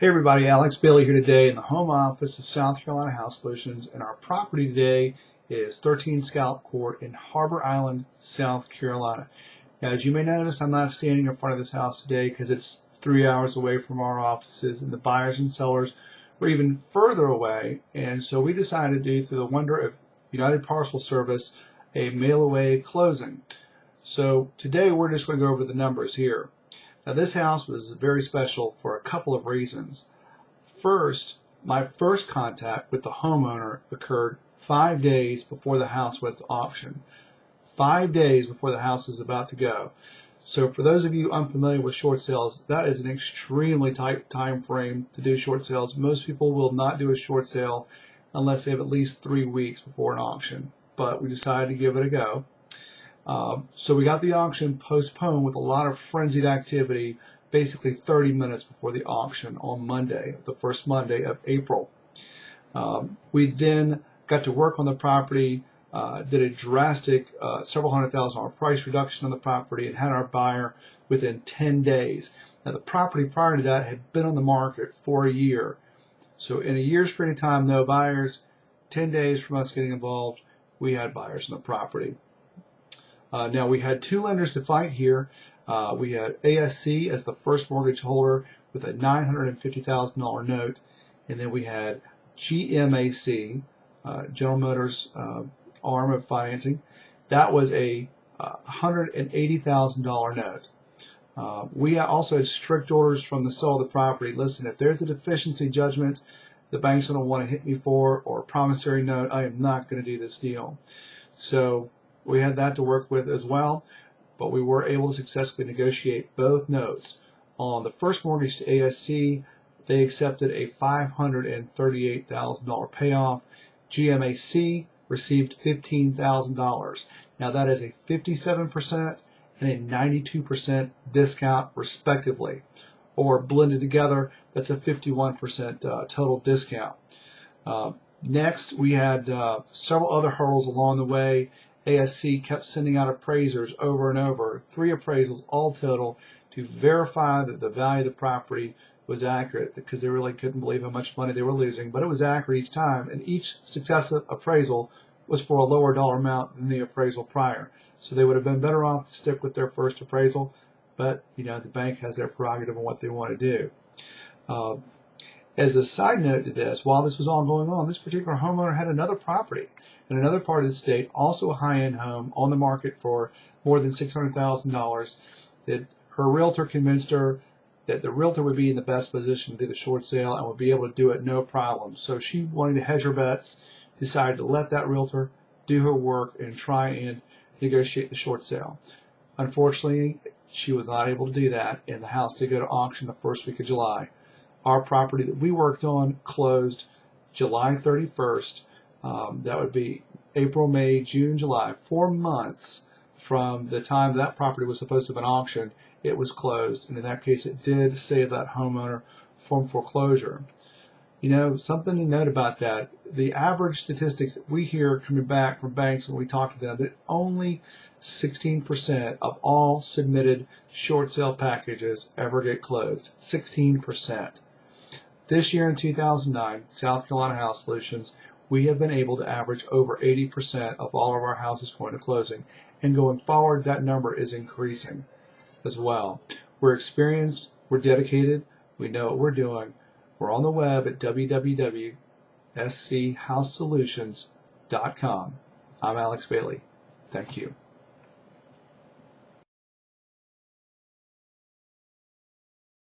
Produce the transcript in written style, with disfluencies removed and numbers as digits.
Hey everybody, Alex Bailey here today in the home office of South Carolina House Solutions, and our property today is 13 Scallop Court in Harbor Island, South Carolina. Now, as you may notice, I'm not standing in front of this house today because it's 3 hours away from our offices, and the buyers and sellers were even further away, and so we decided to do, through the wonder of United Parcel Service, a mail-away closing. So today we're just going to go over the numbers here. Now, this house was very special for a couple of reasons. First, my first contact with the homeowner occurred 5 days before the house went to auction. 5 days before the house is about to go. So for those of you unfamiliar with short sales, that is an extremely tight time frame to do short sales. Most people will not do a short sale unless they have at least 3 weeks before an auction. But we decided to give it a go. So we got the auction postponed with a lot of frenzied activity, basically 30 minutes before the auction on Monday, the first Monday of April. We then got to work on the property, did a drastic several $100,000 price reduction on the property, and had our buyer within 10 days. Now, the property prior to that had been on the market for a year. So in a year's period of time, no buyers. 10 days from us getting involved, we had buyers on the property. Now, we had two lenders to fight here. We had ASC as the first mortgage holder with a $950,000 note, and then we had GMAC, General Motors arm of financing. That was a $180,000 note. We also had strict orders from the seller of the property. Listen, if there's a deficiency judgment the bank's going to want to hit me for, or a promissory note, I am not going to do this deal. So we had that to work with as well, but we were able to successfully negotiate both notes. On the first mortgage to ASC, they accepted a $538,000 payoff. GMAC received $15,000. Now, that is a 57% and a 92% discount, respectively. Or blended together, that's a 51% total discount. Next, we had several other hurdles along the way. ASC kept sending out appraisers over and over, 3 appraisals all total, to verify that the value of the property was accurate, because they really couldn't believe how much money they were losing. But it was accurate each time, and each successive appraisal was for a lower dollar amount than the appraisal prior. So they would have been better off to stick with their first appraisal, but the bank has their prerogative on what they want to do. As a side note to this, while this was all going on, this particular homeowner had another property in another part of the state, also a high-end home, on the market for more than $600,000. That her realtor convinced her that the realtor would be in the best position to do the short sale and would be able to do it no problem. So she wanted to hedge her bets, decided to let that realtor do her work and try and negotiate the short sale. Unfortunately, she was not able to do that, and the house did go to auction the first week of July. Our property that we worked on closed July 31st. That would be April, May, June, July. 4 months from the time that property was supposed to have been auctioned, it was closed. And in that case, it did save that homeowner from foreclosure. Something to note about that, the average statistics that we hear coming back from banks when we talk to them, that only 16% of all submitted short sale packages ever get closed. 16%. This year in 2009, South Carolina House Solutions, we have been able to average over 80% of all of our houses going to closing. And going forward, that number is increasing as well. We're experienced, we're dedicated, we know what we're doing. We're on the web at www.scHouseSolutions.com. I'm Alex Bailey. Thank you.